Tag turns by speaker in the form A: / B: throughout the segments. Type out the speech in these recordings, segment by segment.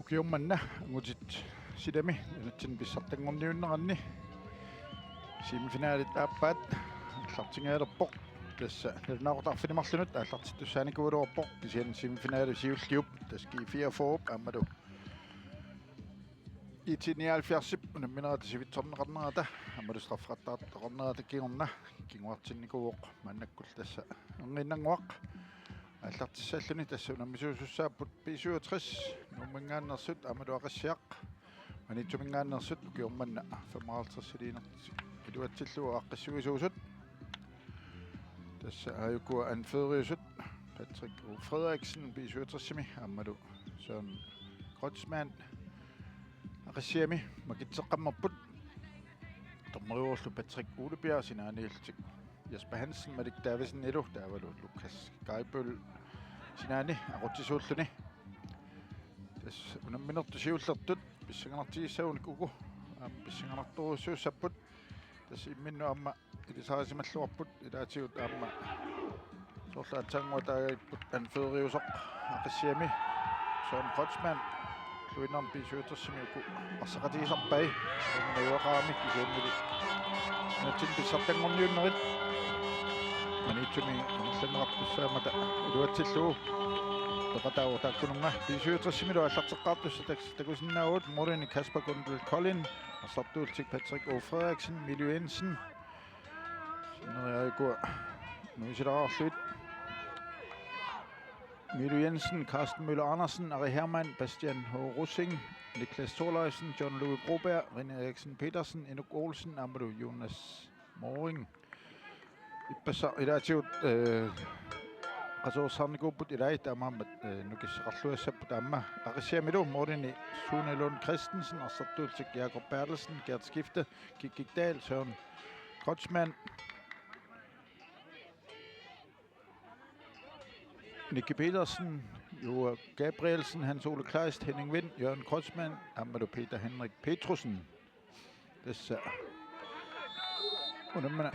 A: ukiummanna ngutit sidami natsin pissartangorniunneranni semifinaalit aappaat аллартингаалерпоқ тасса нернаақутарфинимарлунут аллартиттуссааникуулуорпоқ кисиан семифинаали сиуллиуп таски 4-4 аммалу итиниалфиарсип унамминерата сивитсорнеқарнерата аммалу страффраттаат тоқорнерата кигорна кигуартинникууоқ маннаккул тасса ангиннангуақ аллартиссааллуни тасса унаммисуусуссааппут P67 нуммингааннерсут аммалу ақассиақ манитсумингааннерсут укиорманна 55 линерти илуатсиллуа аққиссуисуусут тасса аюкуа анфедриусут Patrick O. Frederiksen P67 аммалу Søren Kreutzmann ақиссиами макитсеққаммарпут томмеруорлу Patrick Ulebjerg синаанилтик Jesper Hansen Malik Davidsen илу таавалу Lukas Geibøl синаани ақутсисууллуни тас унамминерту сиуллертут писсанганартигиссагуник угу писсанганарторуссууссаппут тас имминну амма илисаасималлуарпут илаатигут аама сорлаатсангуатаагиппут анфедриусоқ ақиссиами Søren Kreutzmann луиннарн P67-уку арсақатигисарпай нуақаами кисианнили натсин писсартангорниуннерит манитсуми илланнеқарпуссаамата илуатсиллуу тақатаава тааккунунга P67-милу аллартеққартусса такусиннаавут Morten Kasper Gundel Collin арсартуултик Patrick O. Frederiksen Mille Jensen синериагуа нуисилаарлуит Mille Jensen, Carsten Møller Andersen, Ari Hermann, Bastian H. Russing, Niklas Thorløjsen, John Louis Broberg, René Eriksen Petersen, Enok Olsen, Amadou Jonas Moring. Ilaatiut qasoorsaarnikuupput ilait amaammat nukissaqarluassaput amma aqissiamilu Morten Sune Lund Christensen arsartuultik Jakob Bertelsen, Gert Skifte, Kik Dahl, Søren Kreutzmann, Nicky Petersen, Jo Gabrielsen, Hans Ole Kleist, Henning Vind, Jørgen Kreutzmann, Amadou Peter Henrik Petrussen. Tässä unemmana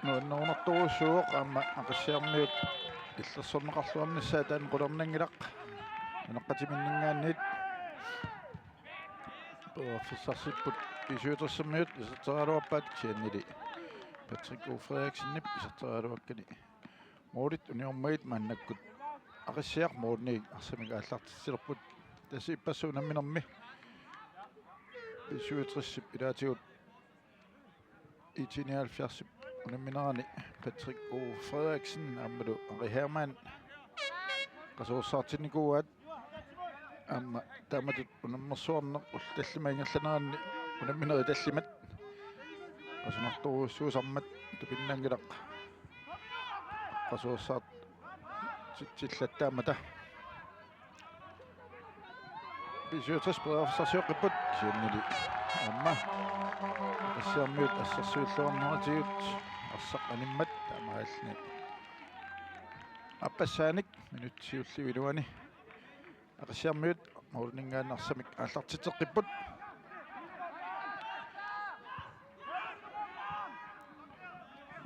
A: nuunartuussuuq amma aqassiarmiut иллерсорнеқарлуарнissaа таан qulornangilaq анеққатиминнингаанниит фиссарсиппут P67-миут исертералуарпаат кисианнили Patrick O. Frederiksen исертералуаккани моорит униормаит маннаккут ақиссиақ моорни арсамига аллартиссилерпут тасси иппассуунамминерми P67 илаатигут итиниалфиарсип унамминерани Patrick O. Frederiksen аммалу Ari Hermann qasoorsaartinikuuat амма тааматут унаммерсуарнеқ уллаллимаингерланеранни унамминери таллимат qasунарторуссуусармат тупиннангилақ qasoorsaart ситсиллаттаамата P67 преафсарсиоққиппут сианнили амма ассиармиут ассарсуиллуарнератигут арсақ аниммат таамаални аппассааник минутсиулливилуани ақиссиармиут маулнингааннарсамик ааллартитеққиппут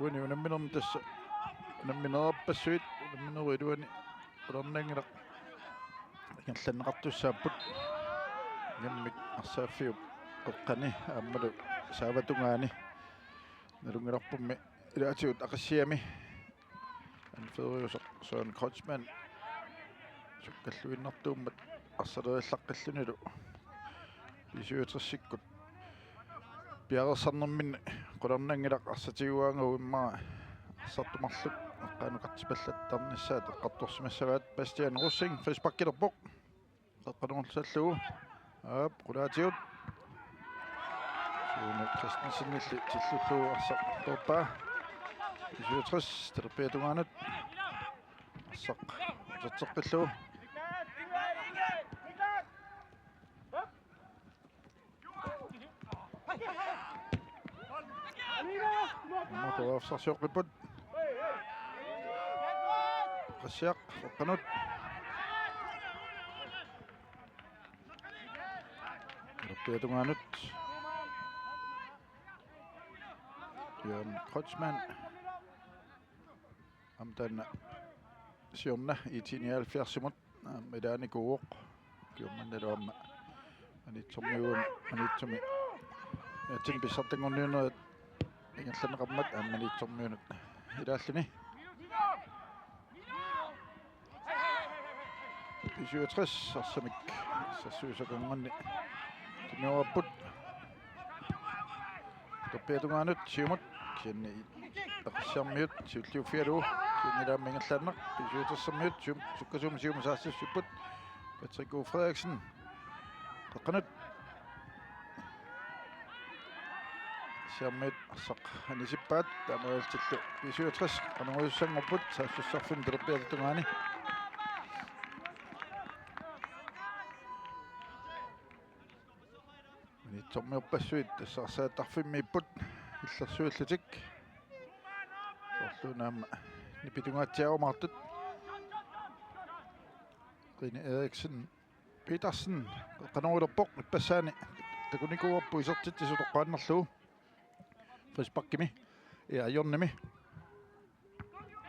A: уни унамминерми тасса унамминераппассуит унамминеруилуани улернангилақ ингерланнеқартуссааппут яммик арсааффиуп эққани аммалу сааватунгаани налунгиларпумми илаатигут ақиссиами анфедриусоқ Søren Kreutzmann суккаллуиннартууммат арсалериллаққиллунилу P67-сиккут пиарерсарнэрминни qulornangilaq арсатигуаангауиммара арсартумарлут эққануқартипаллаттарниссаа теққарторсимассаваат Bastian Russing фисбаккилерпоқ теққанурлсаллугу qulaatigut Sune Christensen tillullu arsaq torpaa P67 terpeetungaanut arsaq uterteqqillugu motoafsarsiuqqipput qassiaq oqqanut terpeetungaanut Jørgen Kreutzmann amtanna siorna itiinialfiarsimut midaanikuuoq kiummannaluamma manitsumi yatsin pissartangunniunerat ingerlaneqarmat manitsormiunut ilaalluni 67 arsamik sassuusaqunganni tiniuapput toppiatungaanut siumut kianni aqsiarmiut siulliuffialu kiannilaammingerlaanneq 67 sukkasuum siumusaassissuput Patrick Frederiksen qaqqanut siarmiut assaq anisippaat taamaaltillu 67 qanuussangorput saassussarfun toppiatungaani Tommiopassuit saarsaattarfimmiipput illersuullutik sorluunaama nipitungaatiarumaartut Rine Eriksen Petersen qanuulerpoq ipassaani takunikuuarpu isertitisutoqqaannarluu Frisbakkimi ajornimi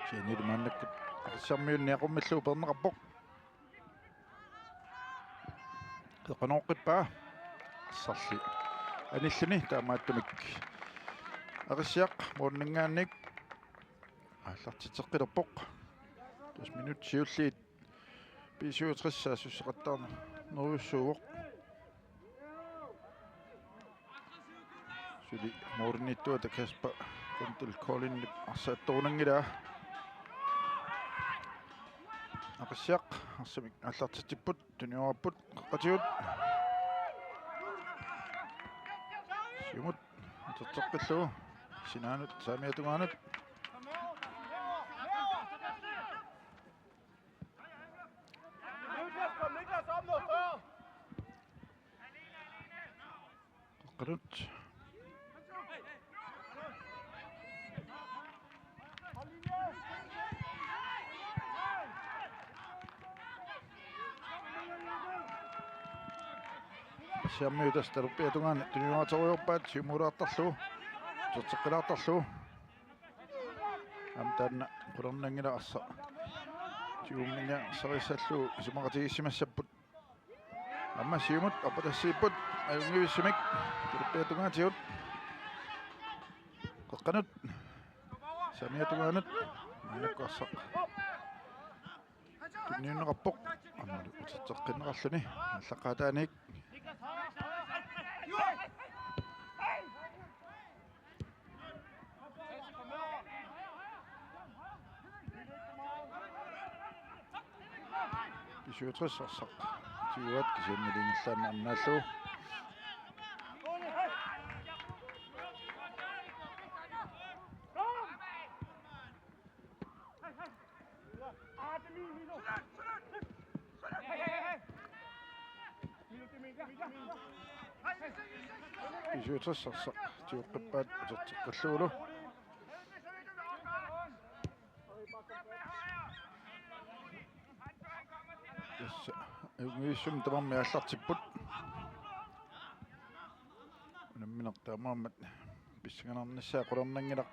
A: sianilumaannakkut aqissarmiunniaqummilluu perneqarpoq qanuoqqippaa sarli anilluni taamaattumik aqissiaq muunningaannik аллартитеққилерпоқ 2 минут сиуллиит 57 саассуссеқаттаарна нуруссууоқ сули морниттуата каспа контул колиннип арсаатторунангилаа ақиссиақ арсамик аллартитиппут туниораппут қаққатиут сиумут тертеққиллуу синаанут саамиатунгаанут Qaqanut siammiutas taruppiatungaan tuniuatoriorpaat siumuraartarluu terteqqilaartarluu amtaanna qulernangila arsa siumminga sarisalluu isumaqatigissimassapput amma siumut apatassiipput ayungivissimik taruppiatungaatigut qaqqanut samiatungaanut manakkuarsaq tunniunneqarpoq ammalu terteqqinneqarluni allaqaataanik Pisuutrissarсaq tiuat kisiannilingillaan annaalluu Pisuutrissarсaq tiuqqippaat uterteqqalluulu Yungissum tamammi allartipput namminertaamaammat pissanganarnissaa qulernangilaq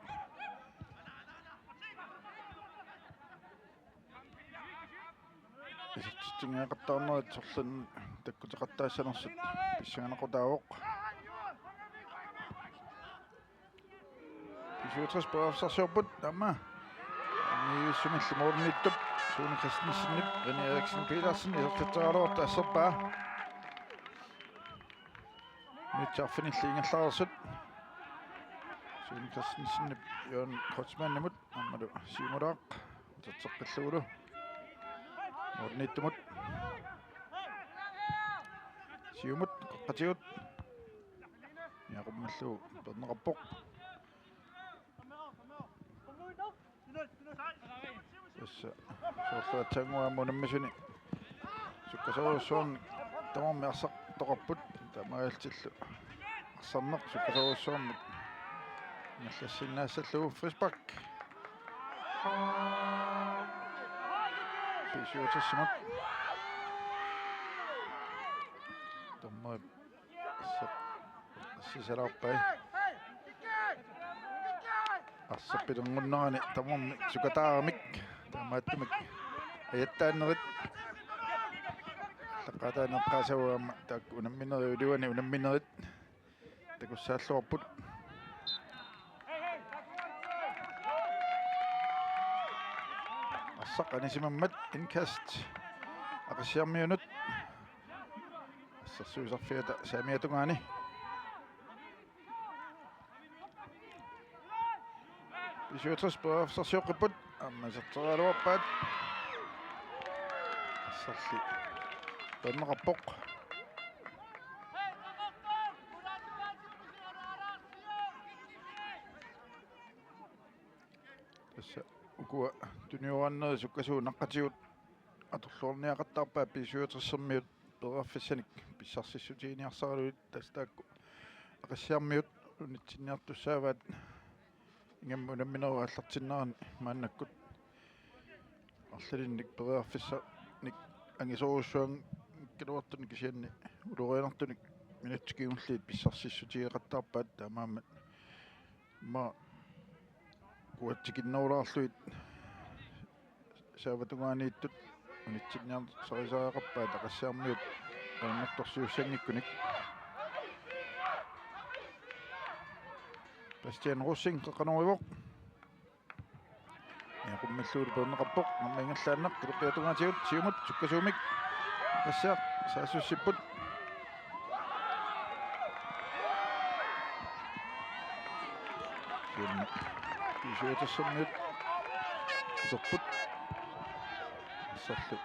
A: isertitsingiaqattaarnerit sorlun takkuteqattaassanersut pissanganaqutaawoq pisuutras paavsarsiorput tamma yungissumillu moornittup Sune Christensen, Rine Eriksen Petersen, isertitaraaloorta asserpaa mitsaarfinilliingerlaarsut Sune Christensen Jørgen Kreutzmann-nimut ammalu siimulaaq uterteqqilluulu moornittumut siumut qaqqatigut niaqummallu perneqarpoq sorluatsanguammunammisuni sukkasoruussuun tamammi arsartoqarput tamaaltillu arsarneq sukkasoruussuarmut nallassinnaassallugu Frisbak pisuutassimut tamma sisalaarpai арсаппилунгуннерани тамарми сукатаарамик таамааттумик аяттааннерит Taqata naqqasawama taak unammineri uliwani unamminerit takussaalluarput assaq anisimammat inkast aqassiarmiunut assarsuusarfiata saamiatungaani pisuutras paafsarsiuqqipput аммасертэралуарпаат ассарли паннеқарпоқ тасса укуа туниуаннери суккасуу наққатигут аторлуорниақаттарпаа писуутрессермиут перааффиссаник писсарсиссутигиниарсаралуит тастаакку ақассиармиут унитсинниартуссааваат ингамма унамминеру аллартиннерани мааннаккут арлалинник перааффисса ник ангисоруссуан килуартуни кисианни улорианартуник минутсикиуллиит писсарсиссутигеқаттарпаат таамааммат ма куатсикиннерулаарлуит сааватунгаанииттут унитсинниар сарисааақарпаат ақассаармиут аннарторсиуссангиккуник Bastian Rossing qaqanuivоq yaqummalluulu perneqarpoq nammaingerlaannaq qilippiatungaatigut siumut sukkasuumik qassaaq saasussipput siunna pisuutassermiut iserput assarlu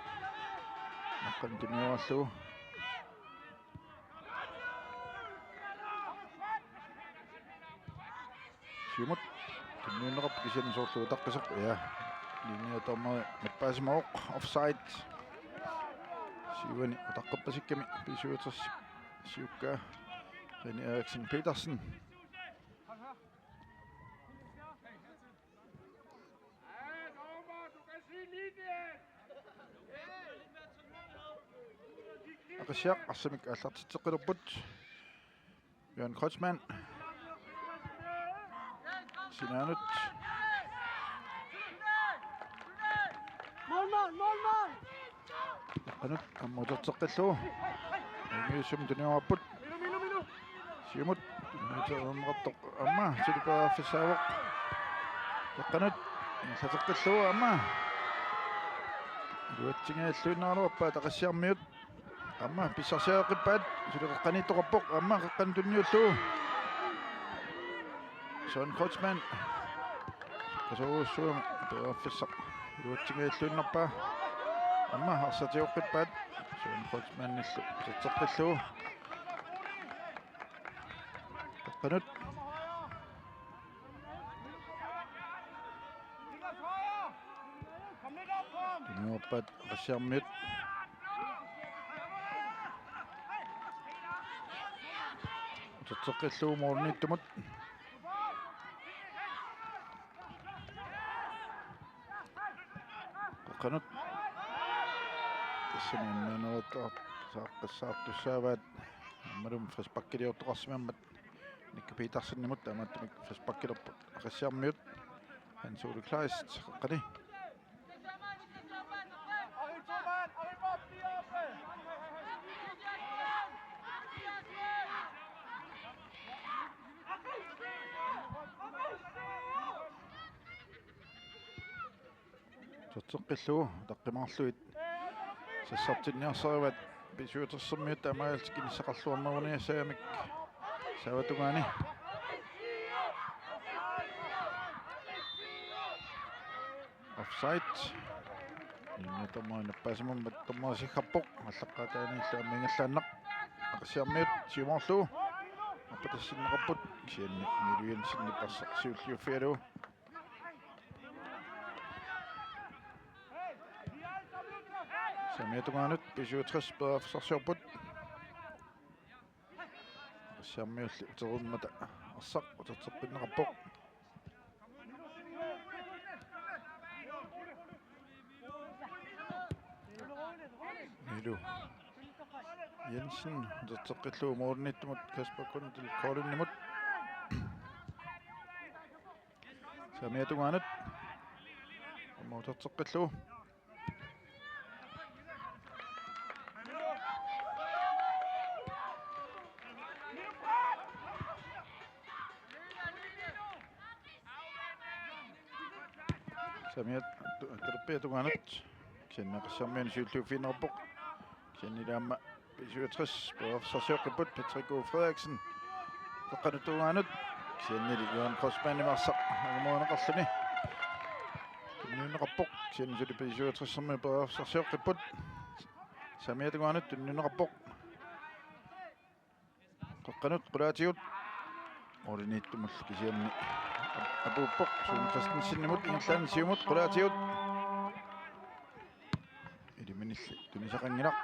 A: naqqan tuniuarlugu siumut tunniunneqarp kisian soorlugu taqqisaq ja linniatormari nappaasimaoq offside siuani utaqqappasikkami pisuutersi siukkaa René Eriksen Petersen aqassiaq arsamik аллартитсеққилерпут Bjørn Kreutzmann Sinanut målmål Qanut ammuuterteqqilluu Amiusum tuniuarput siumut nuuternertoq amma silipaaffissaavoq qanut sateqqilluu amma luatsingaallunnaruappaat aqassiarmiut amma pissarsiaqippaat suliqaqqaniittoqarpoq amma qaqqantunniulluu Søren Kreutzmann kasuussuumi peeraffissaq luatsingaallunnerpaa amma harsatiuqqippaat Søren Kreutzmannillu sateqqilluu qaqqanut tuniuarpaat qassiarmiut sateqqilluu muurniittumut qaqqanut тассанианнааneruttaa сааққассаартуссааваат аммалум фриспаккилиортоқарсимаммат Nikke Petersenimut амааттумик фриспаккилерпут ақассиармиут Hans Ole Kleist qaqqani Tutsuqqilluu taqqimaarluit sassartinniarsarivat pisuutersermiut amaaltikinissaqarluarneruni saamik saavatungaani offside innatormari nappaasimammat tormarisiggappoq allaqqaataaniillu ammingallaannaq aqassiarmiut siumorluu appatassinneqarput sianni miluiansinniparsa siulliuffialuu Samiatungaanut pisuutras peeraffisarsiorput aqassiarmiulli uterummata arsaq uterterpinneqarpoq Milu Jensen uterteqqilluu muurniittumut Kasper Kundel Koolinnimut Samiatungaanut uterteqqilluu Samiat terpeetunganut kianneqissammian syulluufinerpoq kiannilaamma 67 paaffsarsioqqipput Patrick Frederiksen toqqanutuungaanut kiannili Johan Crossmannimarsaq agumuuneqarluni tunniuneqarpoq kiannisuli 67 paaffsarsioqqipput Samiatungaanut tunniuneqarpoq toqqanut qulaatigut oriniittumul kisianni apuuppoq Sune Christensenimut ingerlaanisiumut qulaatigut iliminilli tunisaqanginaq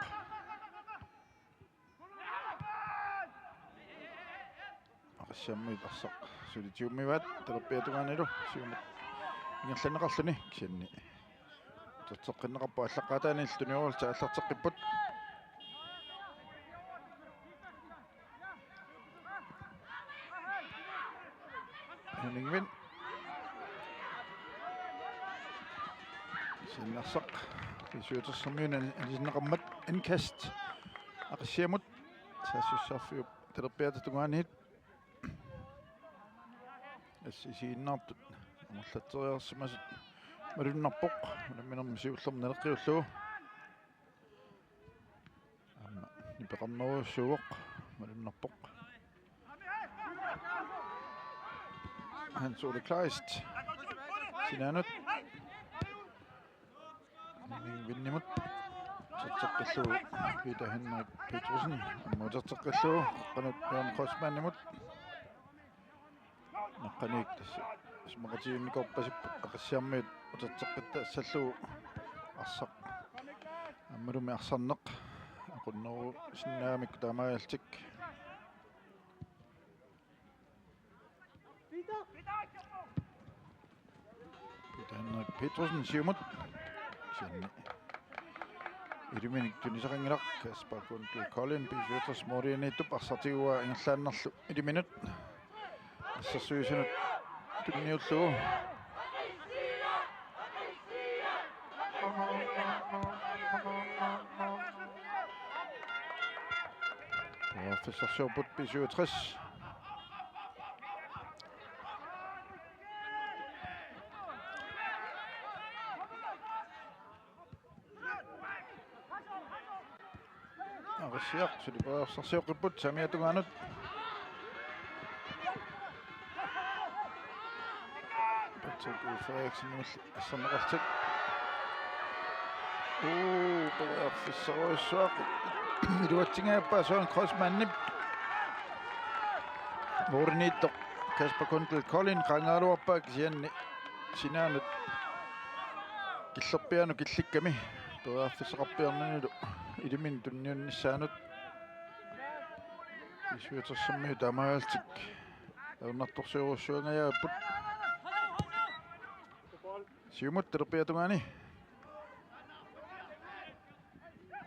A: aqassiammuit arsaq sulitiummivat terpeetungaanilu siumut ingerlaneqarluni kisianni terteqqinneqarpu allaqaataanil tuniorulta аллартеққиппут Henning Sinnarsaq Syutersermiunan anisneqarmat inkast aqassiamut saasussaarfiup terpeatatungaanit assisiinnaartut amерлатериарсимасут малуннарпоq наминерми сиуллерми налеққиуллугу амма нипеқарнеруйуссууоқ малуннарпоq Hans Ole Kleist Sinaanut Vinnimut Terteqqilluu Peter Henrik Petersen ammuuterteqqilluu qanut Johan Crossmanimut naqqaniik tassa ismaqatiunnikorpasippu aqassiarmiit uterteqqitta assalluu arsaq ammalumi arsarneq aqunneru sinnaamikku taamaagaltik Henrik Petersen siumut kianni iliminik tunisaqanginaq Kasper Kundl Colin Bishutas Morianittup arsartigua ingerlaannarlu iliminut assassuisunut tunniullugu Officersorput Bishutas Siaq suli paaffsarsioqqipput Samiatungaanut Patrick Frederiksen assarneqartik paaffissaruissuaq iluatsingaappa Johan Crossmannip Vorniittoq Kasper Kundl Colin qangaaluarpaa kisianni sinaanut killerpianu killikkami paaffissaqarpiarnanilu ilimin tunniunnissaanut isuutersermiu taamaagaltik aunartorsiuruussuangajaapput siumut terpeatungaani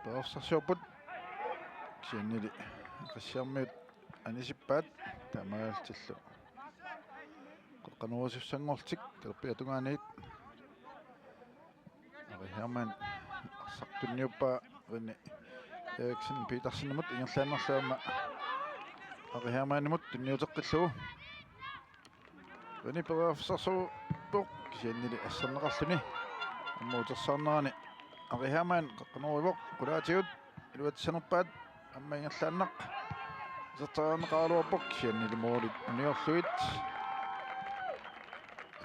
A: paaffsarsiorput kisiannili qassiarmiut anisippaat taamaagaltillu qoqqanuusissangortik terpeatungaaniit arihiarman arsartunniuppaa Rene Eriksen Petersenimut ingerlaannerluamma arihiarmaanimut tunniuteqqillugu Rene paaffsarsuupoq kisiannili assarneqarluni ammuutersaarnerani arihiarmaan qaqqanuruivoq qulaatigut iluatsanerpaat amma ingerlaannaq isertaraarneqaaluarpoq kisiannili moolit uniorluit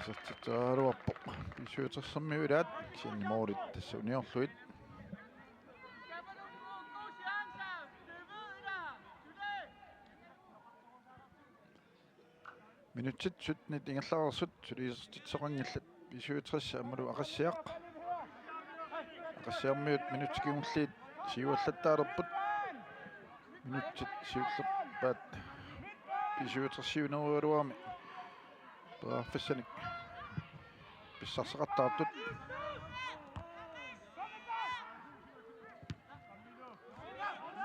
A: isertitaaluarpoq pisuutersermiu ilaat kisianni moolit tassa uniorluit Minutsit sutnit ingerlaarsut suliisertitsoqangillat 57 ammalu aqassiaq aqassiarmiut minutsikingulliit siuallattaalerput minutsit siullerpaat 57 paaffissanik pissarsaqattaartut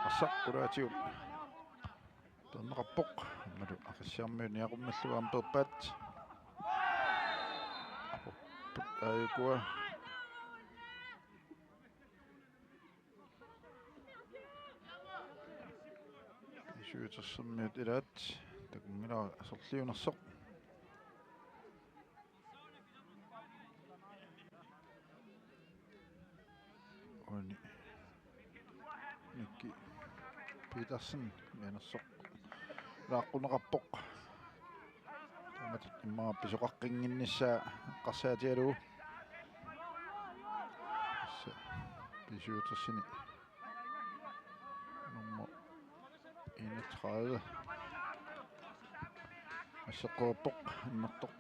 A: arsaq qulaatigut Perneqarpoq ammalu aqassiarmiut niaqummallugaam perpaat apurput aayukua isuutersermiut ilaat takungilaa asorliunersoq Nikki Petersen menassor laaqquneqarpoq tamat imma pisoqaqqinginnissaa qarsaatialugu pisuutersini nummer 31 asseqquappoq annartoq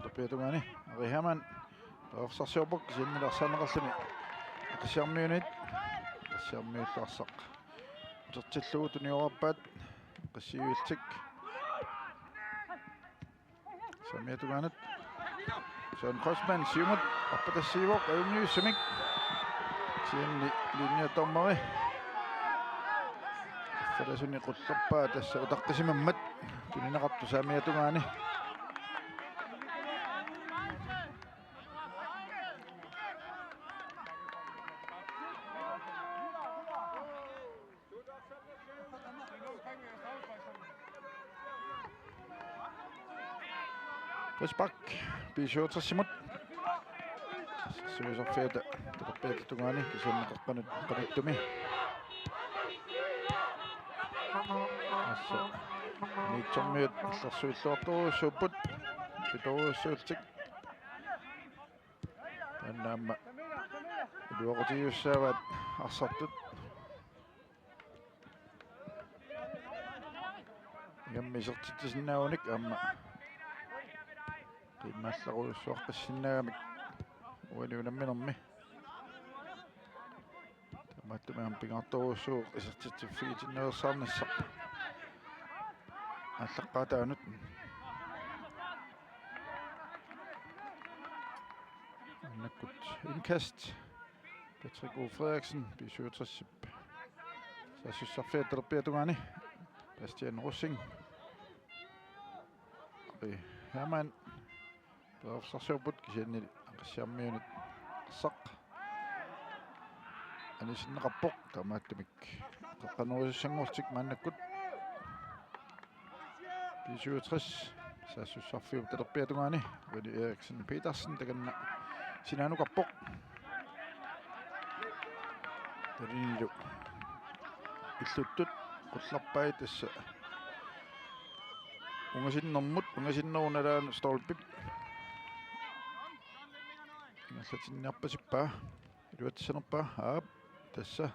A: tapiatungani Arihaman Ofsarsiorpok sinnilarsaneqarluni aqsiarmiunit aqsiarmiulluarsaq tertillugu tuniorappaat qassiuiltik samiatuganat Søren Crossman siumut appatassiivok ajunniussamik sianni linniatormeri falasuni qullerpaa tassa utaqqisimammat tuninaqartu samiatugaani Pusbak pisuutersimut suusorfiata tatarpiatutungani kisanneqaqqanut qanuttumi assa niitsormiut allarsuilluartoruussuupput pitoruussuultik tannaamma luoqutiussaavat arsartut igammisertittisinnaaunik amma qimmallaruussuarqissinnagamik uaniunamminermi tamattumaam pingartoruussuu qisartittiffigitinneersaarnissaq аллаққаатаанут аннаккут инкаст Patrick O. Frederiksen pisuuterssip sassussarfiaterpiatugaani Bastian Russing Hermann Ofsarsiorput kisianni aqassiarmiunit qassaq anisinneqarpoq tamaattumik qaqqanuusussangortik maannakkut pisuuteris sassussarfiup talerpiatugaani Rudi Eriksen Petersen takanna sinaanuqarpoq tarinilu illuttut qullarpai tassa ungasinnerunalaан stolpip ingallatinniarpasippaa iluatissanerpaa aap tassa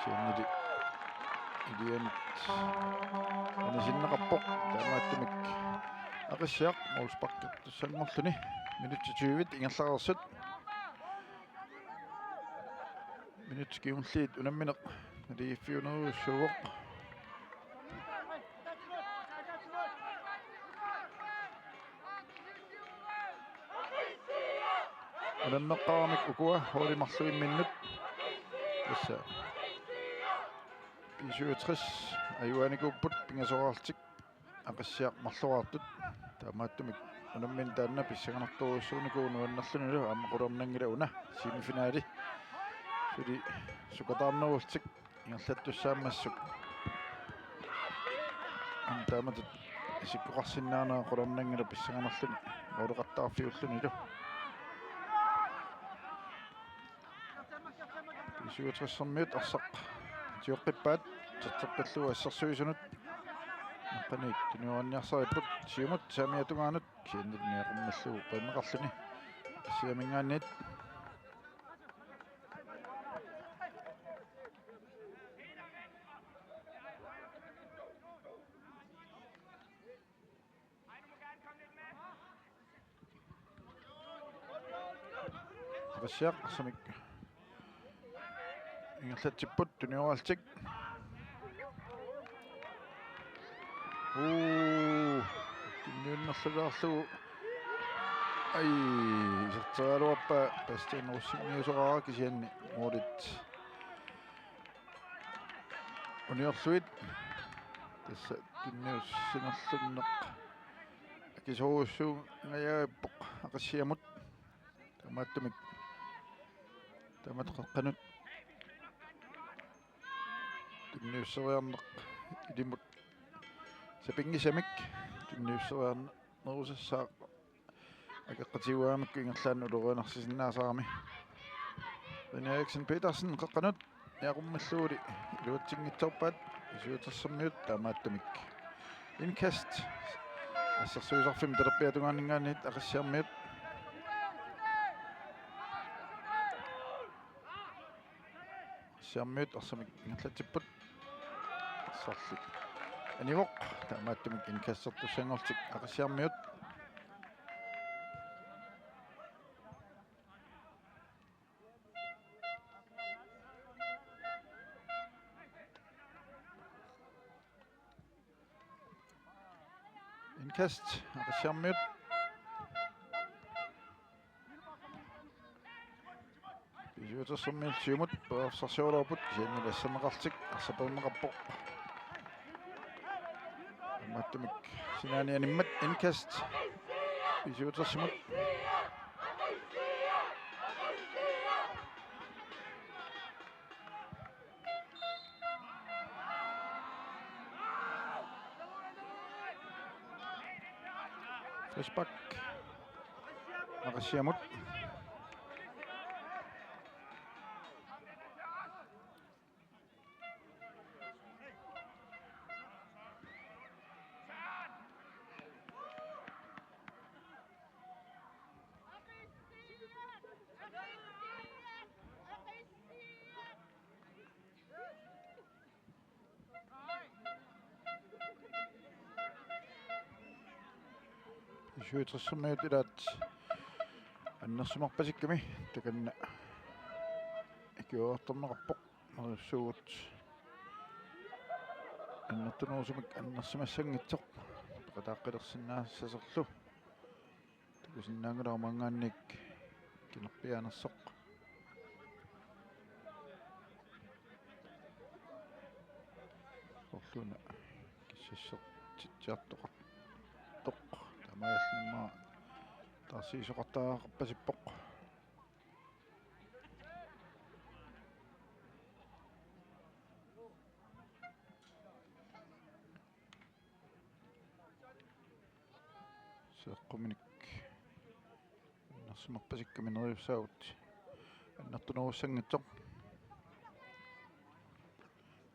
A: siannili ilianit anisinneqarpoq taamaattumik aqissiaq Molsparkertussanngorluni minutti 20 ingerlarersut minutti kiunliit unammineq naliiffiuneruussuuvoq Anammeqqaramik ukua hoolimarluimminnut tassa pisuutris ajuanikuupput pingasoraartik aqassiaq marluartut taamaattumik unammin taanna pissanganartoruussuunikuunu annerlunilu aamma qulernerngila una semifinaali suli sukataarnerultik ingerlattussaammassuk taamatut isikkuqarsinnaanaa qulernerngila pissanganarluni ooluqattaarfiullunilu pisuuterissermiut arsaq tiuqqippaat terteqqilluu assarsuisunut naqqaniik tuniuanniarsaripput siumut saamiatugaanut kiannilniaqummallugu qimmeqarluni siamingaanniit aqassiaq arsamik ingerlatsipput tuniuaraltik tinniunnerlugaarlugu ai iserteraaluarpa Bastian Russing kisianni muulit uniorluit tassa tinniussinerlunneq akisoruussuu ngajaappoq aqassiamut tamaattumik tamat qaqqanut tinniusseriarneq ilimut sapingisamik tinniusseriarnerusassaaq Akaqatiuaamikku ingerlaan uluruanarsisinnaasarami. René Eriksen Petersen qaqqanut yaqummalluuli iluutsinngitsorpaat isuutersermiut taamaattumik. Inkast ассерсуисарфим талерпиатунгаанингаанниит ақиссиармиут сиармиут арсамик ингерлатиппут сарли анивоқ таамааттумик инкассертуссангортик ақиссиармиут Inkast ақиссиармиут Isuutersermiut siumut paarsarsiorluuput kisiannilassernеқартик арсапернеқарпоқ амааттумик синаанианиммат Inkast isuuтерсимут Flashback ақиссиамут isuuтерсермиут илаат аннерсимарпасикками таканна икиуарторнеқарпоқ нерsuut аннертунуусумик аннерсимассангитсоқ пеқатааққилерсинаассасерлу такусиннаангуларамангаанник кинерпианерсоқ орлуна киссассертитсиартоқар тоқ тамааллимма тарсиисоқартаагақарпасиппоқ seqqumnik нарсимарпасикками нериуссаагут аннертунеруссангитсоқ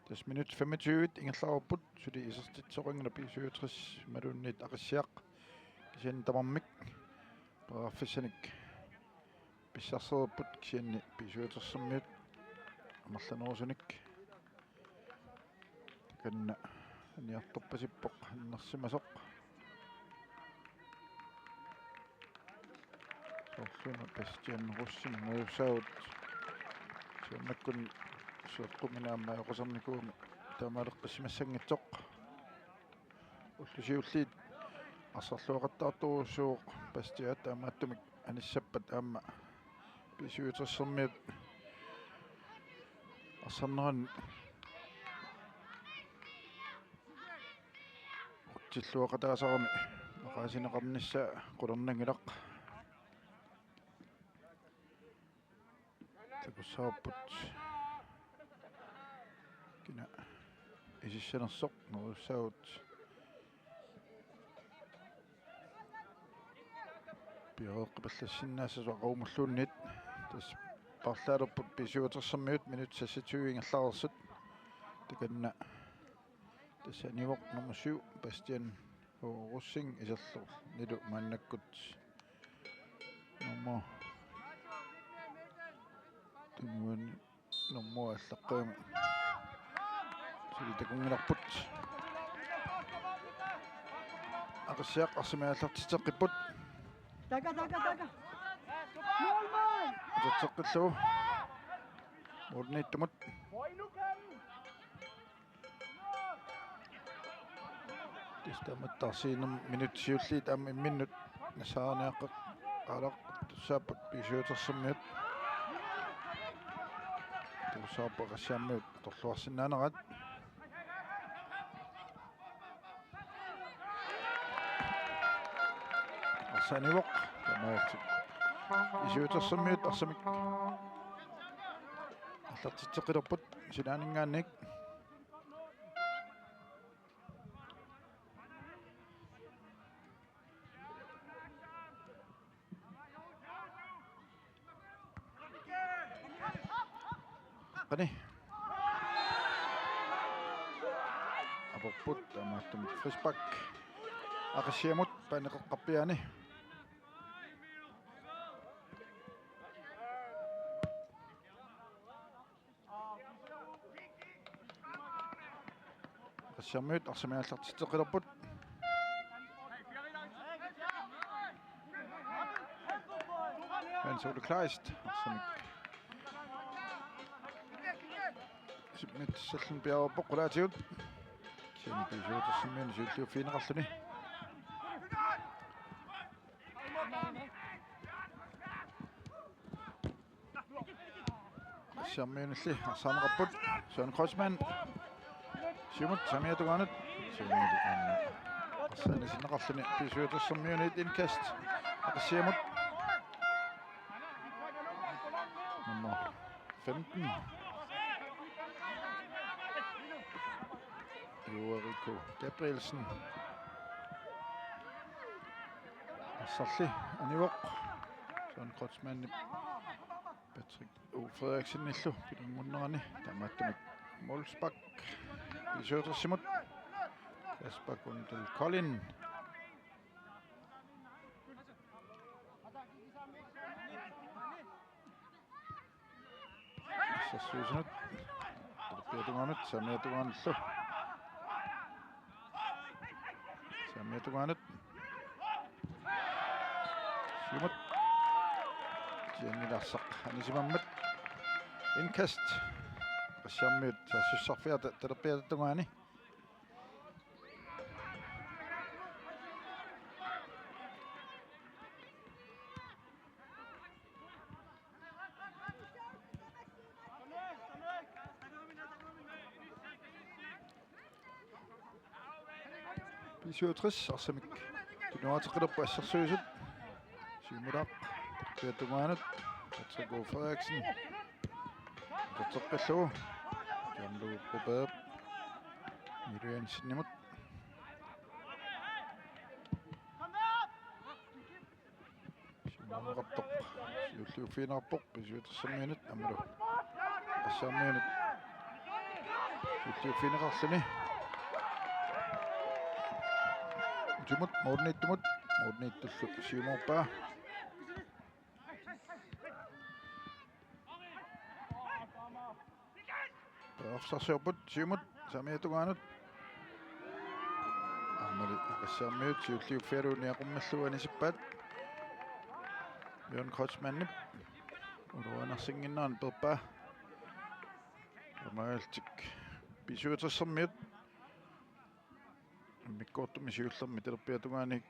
A: 10 minut 25 ингерлааруппут сули исертитсоқингна пи67 малуунниит ақиссиақ кисиан тамармик пааффиссаник писсарсерпут кисианни пи67 амерланерусуник таканна аниарторпасиппоқ аннерсимасоқ сорлуна пастиан руссин нериуссаагут сиаммаккун суэққуминаамма оқусарникууми таамаалеққиссимассангитсоқ уллусиуллиит арсарлуақаттаартуруссууқ пастиат таамааттумик аниссаппат аама писуутерсермиут арсарнеран утсиллуақатаасарами мақаасинеқарнisса қулернагилақ такуссаарпут кина исиссанерсоқ неруссаагут пиоққипаллассиннаассасуа qaumulluunniit тас парлаалерпут писуутерсермиут минут 26 ингерлаарерсут таканна тассанивоқ номер 7 Бастиан руссин исерлу нилу мааннаккут номер тунуан номер аллаққаама сулитакунгиларпут ақиссиақ арсимааллартитеққиппут
B: Така. Målmand!
A: Затсеққиллу морниттумут тистаматтарсиинер минут сиуллиит аама имминнут насааниаққа алақ туссааппут писуутерсермиут туссааппа qassiarmiut торлуарсинаанерат арсанивоқ тамаатик исуутерсермиут арсамик аллартитсеқилерпут синаанингааник taqqani aporput amaattumik frisbak aqassiamut paneqoqqarpiani aqassiarmiut arsamiallartitteqilorput Hans Ole Kleist arsamik sibmit sallan piavarpoq qulaatigut sian pisuutersimmiani siulliuffiineqarluni Siammiunilli arsaaneqarput Søren Crossman Simut samiatugaanut siammiili anna arsaanisinneqarluni pisuutersimmiunit inkast aqassiamut nummer 15 Rico Gabrielsen Assarli anivoq Søren Crossman Patrick O. Frederiksen illu pilunmunnerani tamaattumik Molsbak pisuutersimut Kasper Gundel Collin Sassuusunut piatugaanut samiatugaanullu samiatugaanut simut Jennilarsaq anisimammat inkast qassiarmiut sassussarfiata talerpiatattugaani Pisuutris arsamik tunuateqilorpu assarsuusut siimulaq piatugaanut Patrick O. Frederiksen Torteqqillugu John Lou Robert Miriansinnimut siimulaqartoq siulliuffiinerarpoq pisuutersammiunut amalu qassiarmiunut siulliuffiineqarluni Jumut Morniittullu siumorpaa Paafsarsiorput siumut samiatugaanut ammali aqassiarmiut siulliuffiaruuniaqummallugu anisippaat Bjørn Krotsmannip uruanarsinginnaarn perpaa amaaltik pisuutersermiut mikkoortumi siullermi talerpiatugaani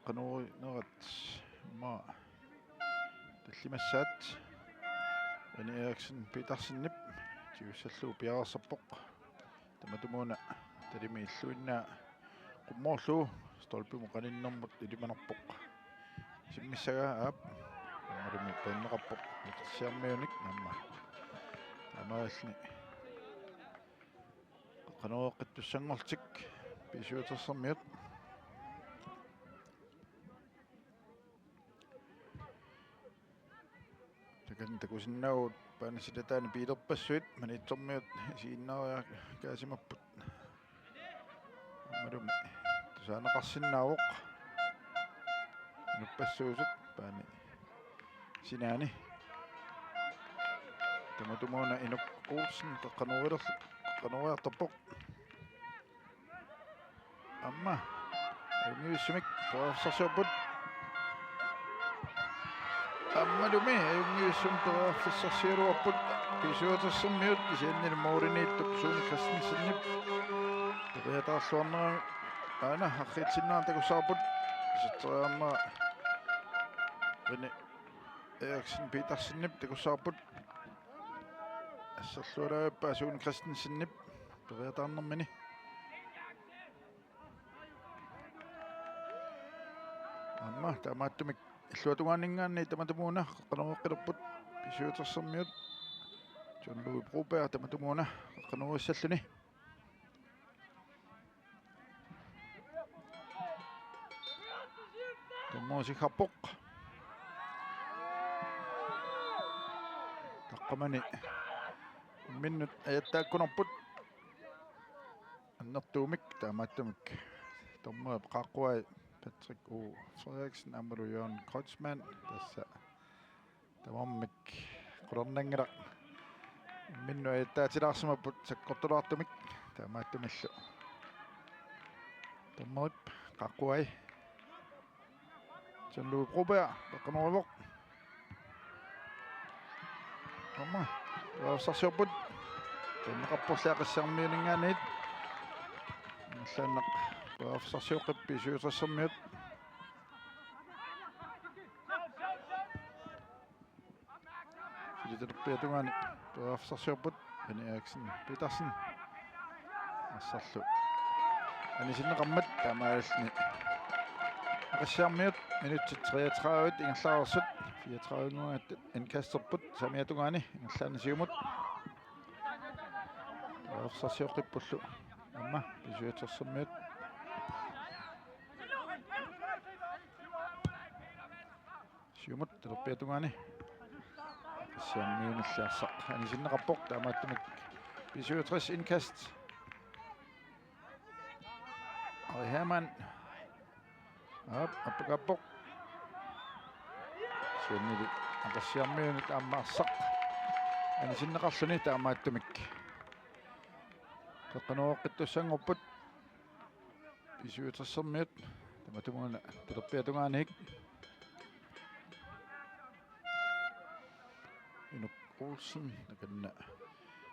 A: qanuurinerat ma tallimassaat Rene Eriksen Petersinnip tiussalluu piararsarpoq tamatumuuna talimi illuinnaa qummoorluu stolpimu qaninnermut ilimanerpoq simmissagaa aap ammalumi panneqarpoq siarmiunik namma amaalni qanuoqqittussangortik pisuutersermiut takan takusinnagut paanasitataani piilerpassuit manitsormiut isiinnaria kaasimapput ammalumi tusaaneqarsinnaavoq nuppassuusut paani sinaani tamatumuuna inukkuursin qanuariartorpoq amma ayungiussumik paafsarsiorput ammalumi ayungiussum paaffissarsialuarput pisuutersermiut isiannil mooriniittup Sune Christensenip taqiataarluarnerami aana arriitsinnaan takussaarput sitteriaamma Rene Eriksen Petersinnip takussaarput assarlualaappa Sune Christensenip taqiataarnermini amma tamaattumik illuatugaanningaanni tamatumuuna qanuoqqilerput pisuutersermiut John Louis Broberg tamatumuuna qanuuissalluni tammuusiqarpoq taqqamani Minnut ajattaakkunerput annertuumik taamaattumik tomma qaaqquai Patrick O. Frederiksen Amaru Jørgen Kreutzmann tässä tamammik qulernangila minnu ajattaatilaarsumapput sakkortulaartumik taamaattumillu tommerip qaaqquai Jean-Louis Broberg qaqqanuarivoq tomma Sarsjoput Temmeqarpurlaaqassarmiuningaanit Allannaq Sarsjoqippi suutassermiut Filiterpiatugaani Sarsjoput Benny Eriksen Petersen Assarlu Anisinneqammat taamaalni Aqassarmiut minutsit 33 ingerlaarsut 34 indkasterput samiatugaani ingerlaanisiumut Sarsjoqippullu amma pisuutersermiut siumut terpiatugaani siammiunillaarсaq anisinneqarpoq taamaattumik pisuutris indkast Ari Hermann appaqarpoq siannili aqassiarmiunit aammaarсaq anisinneqarluni taamaattumik qaqqanuoqqittussangorput pisuutersermiut tamatumuuna terpiatugaanihik Inuk Olsen nakanna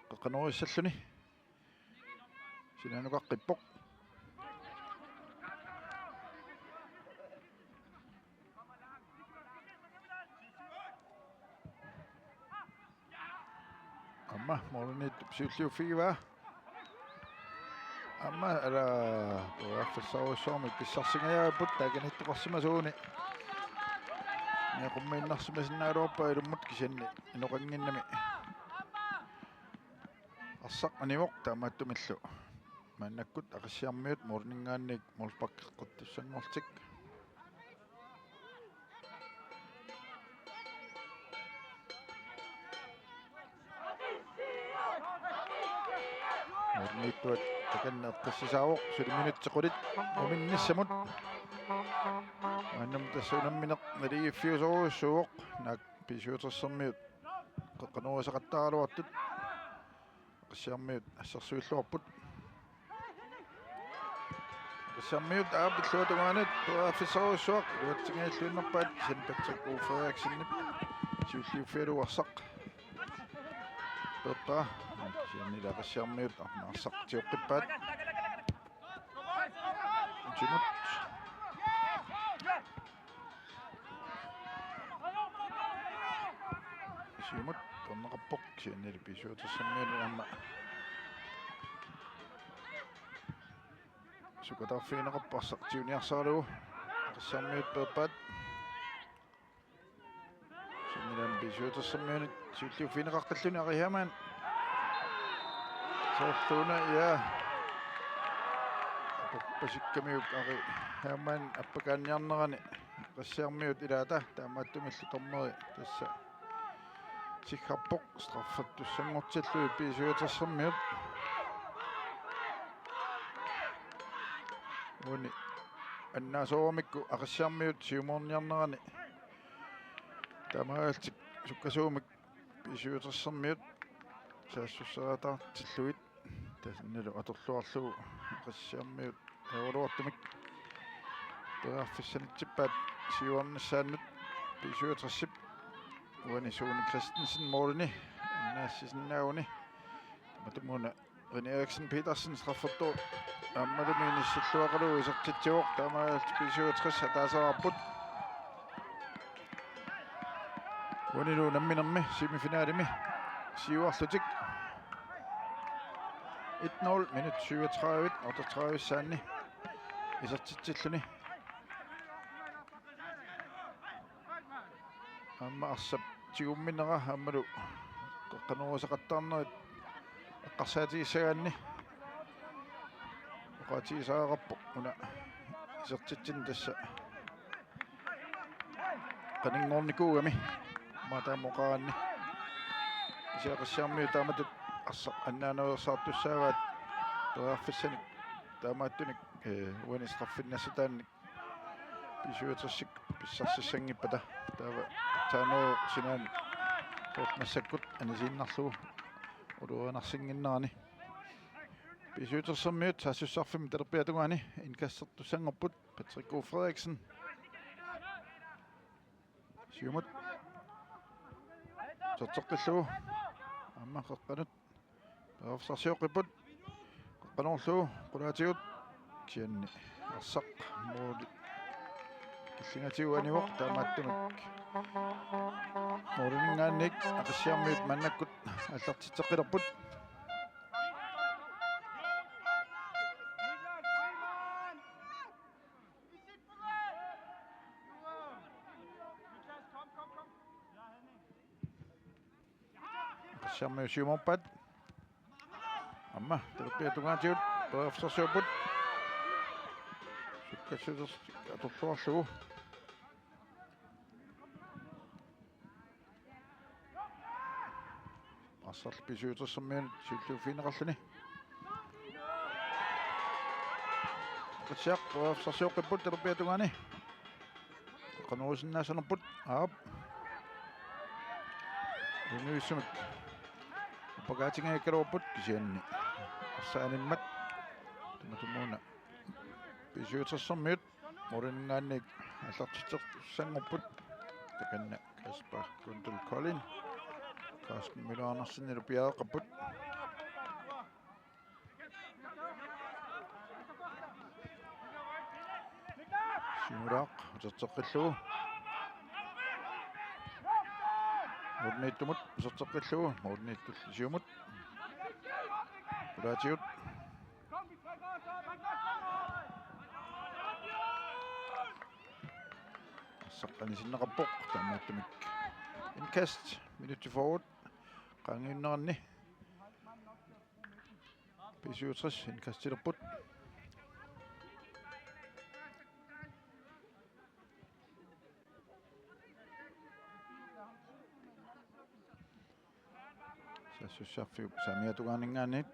A: qaqqanuorissalluni sinanuqaqqippoq amma mornit psiulliuffigiva amma ala tuaffassaruissormi pissarsingajaaput taakanittoqarsimasuuni Qummiinnarsimasinaaluarpa ilummut kisanni inoqanginnami arsaq animoq taamaattumillu maannakkut aqassiarmiut morningaannik molpakkeqqattussangortik morniittuat takanneertassisaawoq suliminutsequlit uminnissamut Annam tässä unammineq naliiffiusoruissuuq naak pisuutersermiut qaqqanuusaqattaaluartut qassiarmiut assarsuilluarput qassiarmiut aapilluatugaanit tuaaffissaruissuaq luatsingailluinnerpaat St. Patrick O. Frederiksenip siulliuffialuarsaq peppa siannila qassiarmiut arnaarsaq tiuqqippaat simut Siumut tonneqarpoq siannili pisuutersermiuni amma sukatarfiineqarparsaq tiuniarsaalugu qassarmiut peeppaat siannilaam pisuutersermiuni siulliuffiineqaqqalluni Ari Hermann soorluuna ja passikkamiuk Ari Hermann appakaanniarnerani qassiarmiut ilaata taamaattumillu tormeri tassa Sikharpoq straffattussangortillui pisuutersermiut uni annaasoormikku aqassiarmiut siumorniarnerani taamaaltik sukkasuumik pisuutersermiut saassussaraataartilluit tasannalu atorluarlugu aqassiarmiut euluartumik pearfissanitsippaat siuarnissaannut pisuutersip Uani Sune Christensen målene Nassisennauni Matumuna Benny Eriksen Petersen straffattu Ammalumiinissalluaqalu isartitsuoq taamaalt pisuuteris hataasaarput Uanilu namminermi semifinaalimi siuarlutik 1-0 minut 37 38 saanni isartitsilluni Amma arsap tiumminera ammalu qaqqanuusaqattarnerit eqqarsaatigissaгаанни oqatigisaaaqarpoq una isertitsin tassa qaninngornikuugami maataamoqaanni isiaqassiarmiu taamatut annaano saartussaavat toaffissanik taamaattunik uanistraffinassataannik pisuutersik pissarсиссангиппата таава тааноо синаан сортнассаккут анисииннарлугу улуанарсингиннерани писуутерсэрмиут саассуссарфими талерпиатугаани инкассертуссангорпут Patrick O. Frederiksen сиумут сортеққиллугу амма қеққанут таавсарсиоққиппут қеққаноорлугу қулаатигут кианни арсақ муули киллингатигуаниуоқ таамааттунук муулингаанник ақиссиармиут маннаккут аллартитеққилерпут ақиссиармиу сиуморпат амма талерпиатугаатигут тоафсарсиуппут суккассутерс аторлуарлугу ассарл писуутерсэрмиун силлууфинеқарлуни кассиақ тоафсарсиоққиппут талерпиатугаани қанерусиннаасанерпут аап инуиссумик пагаатингаагкалуарпут кисианни ассааниммат туматумууна писуутерсэрмиут морингаанник аллартитсангорпут таканна Каспар Гундел Колин Карстен Мюллер-Andersen пиааққаппут симураақ утертеққиллугу морнииттумут усертеққиллугу морнииттул сиумут улаатигут саққанисиннеқарпоқ таамааттамик inkast minut til forward qangiunnerni P67 inkast tilerput sassussarfiup samiatugaanningaannit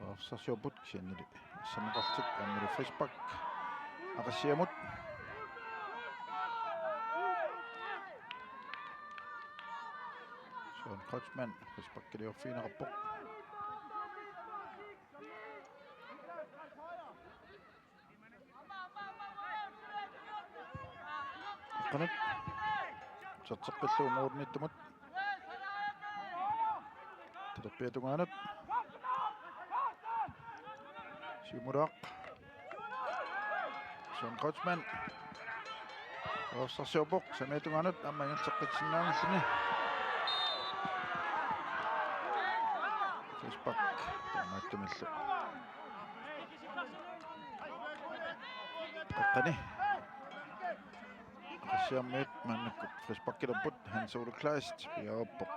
A: Offsarsioput kiannili saneqartik ammulu frisbak aqassiamut Sean Kochman frisbakkaliorfiineqarpoq qanut serteqqillugu muurniittumut talerpiatugaanut Simuraq Sean Kochman Offsarsioppoq samiatugaanut amma ingerteqqitsinnaangilluni Frisbak taamaattumillu qaqqani qassiarmiut mannakkut Frisbakkilerput Hans-Ole Kleist piaappoq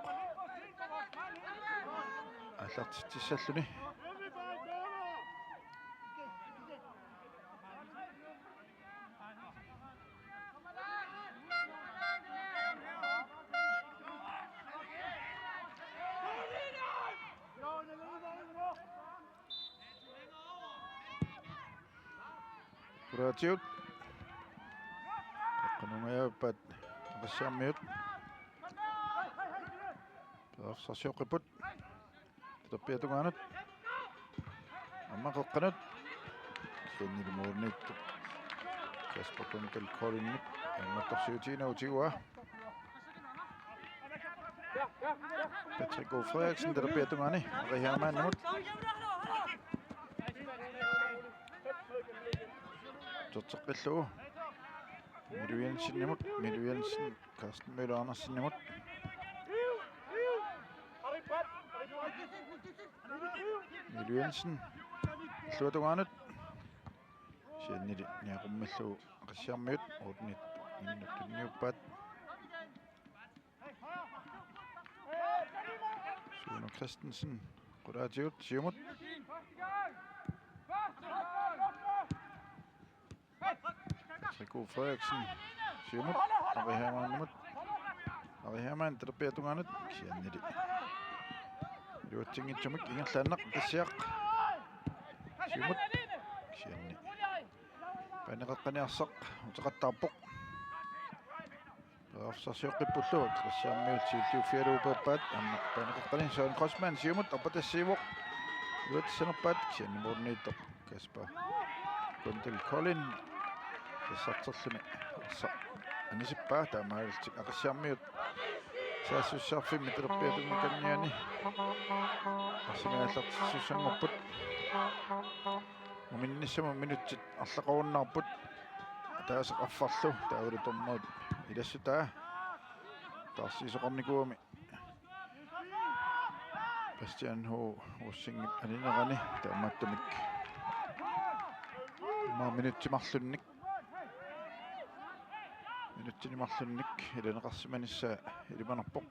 A: аллартитсаллуни Kuraatiut qanungayaappat qassiarmiut Offsarsiоққиппут talerpiatugaanut amma qeqqanut kiannilumuurniittu Kasper Gundel Kolinnik ammattorsiutiinautigua Patrick O. Frederiksen talerpiatugaani arihaamaannamut torteqqillugu Milu Jensen Karsten Møller-Andersen Milu Jensen illuatugaanut siannili niaqummallugu qassiarmiut uutnit innakkinniuppaat Sune Christensen qulaatigut siumut Patrick O. Frederiksen siumut arihaamaannamut arihamaan terpiatungaanut kiannili luutsingitsumik ingerlaannaq tassiaq siumut kianni paneqeqqaniarsaq uteqattaarpoq Afsarsiuqqippulluut tassiarmiut siiltuuffialuupappaat amma paneqeqqani soon Cosman siumut apatassiivoq luutsanerpaat kiannimuurniittoq Kasper Gundel Colin tassarterluni assa anisippaa taamaaltik aqassiarmiut saassussarfimmi terpiatungikanniani assimiallartissussangorput muminnissama minutsit арлақоруннарпут таасеқарфарлу таавалуторнерут илассутаа тарсисоқарникууми Bastian Ho ussingit aninерани таамааттамик ма минутсимарлунник минутсинимарлунник иланеқарсиманissaa илиманерпоқ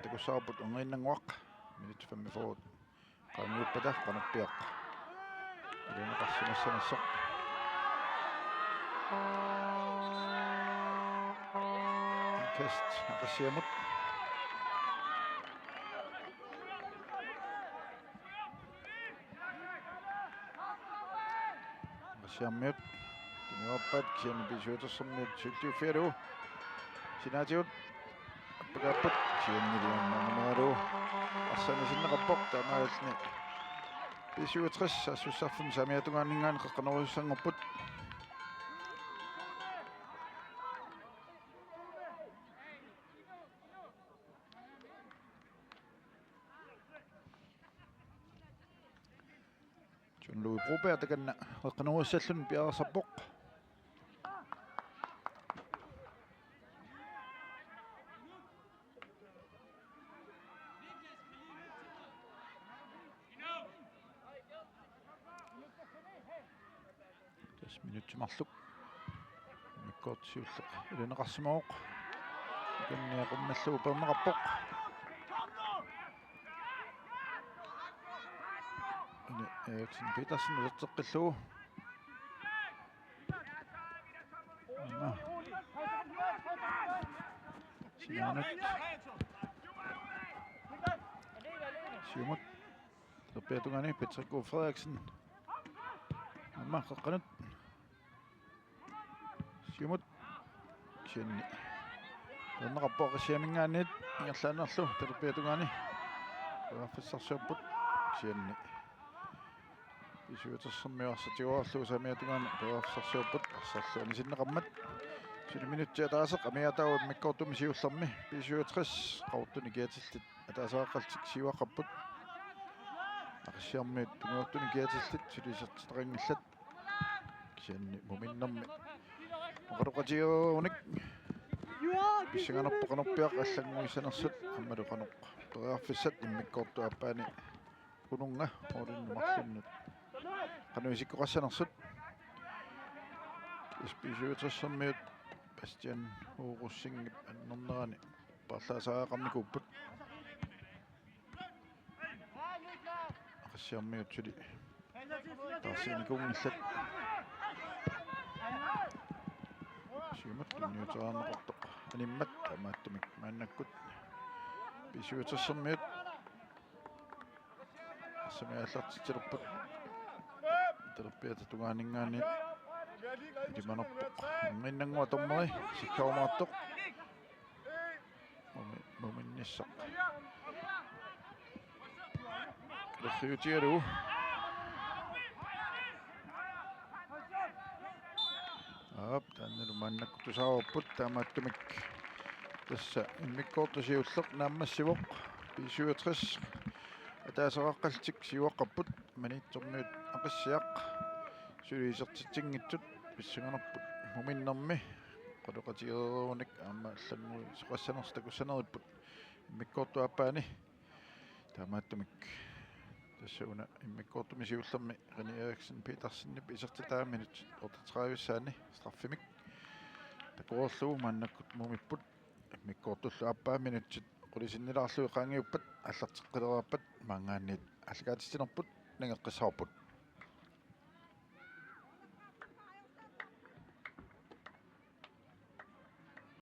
A: такусаарпут унгииннангуақ минут 5 forward qaamiuppata qanarpiaq иланеқарсимассанасsoq Kast aqassiamut aqassiammiut timiorpat kiani pisuutersermiut sultuuffialu sinaatiut appakaappat kianniliammanualu arsanisinnaqappoq taamaalni pisuutris assussarfum samiatungaanningaan qaqqanerussangorput Louis Broberg takanna qaqqanerussallun piarasarpoq minutsimarluk mikkortsiulleq iluneqarsimooq kanniaqummallu uperneqarpoq Eriksen Petersen userteqqilluu Sianut siumut terpiatungani Patrick Frederiksen amma qaqqanut siumut kianni terneqarpoq qissiamingaanniit ingerlaanerlu terpiatungani uaffissarsuapput kianni isuutersermiuarsatiuarlu samiatungaani peruaffissarsuapput arsarluani sinneqammat 7 minuttia taaseq amiatau mikkortumi siullermi pisuutris qaurtuni kiatillit ataasaaqaltik siuaqqapput aqsiarmiut tunguortuni kiatillit sulisertitaqangillat kianni muminnermi oqaruqatiuunik pissanganerpoqanerpiaq аллангуисанерсут аммалуqaneq peruaffissat immikkortu appaani ununga orinnumarlunnut qanuisikkoqassanersut ispisuutersermiut Bastian Horussingip annernerani parlaasaaqarnikuupput aqassiarmiut suli tarsinikungillat siumut tunniuteraarneqortoq animmat amaattumik maannakkut pisuutersermiut assamiallartitilerput terpiatatungaanningaani Dimanerpoq inginnangua tormeri sikkaumaartoq muminnissaq lerriutialu taannalu maannakkutusaavarput taamaattumik tassa immikkoortusiulleq naammassivoq 65 атаасеқаққалтик сиуаққаппут манитсорниут ақиссиақ сулисертитсингитсут писсанганерпут муминнэрми қалоқатиерууник аама аллангуи соқассанерстакуссанериппут иммиккоортуаппаани таамааттумик тассауна иммиккоортуми сиуллерми René Eriksen Petersenni писертитаа минут 38-саани страффимик такоорлуу маннаккут мумиппут иммиккоортуллу аппаа минутсит qulisinnilaarslu qaangiuppat allarteqqileraappat maangaanniit allakaatissинерпут нангеққисаарпут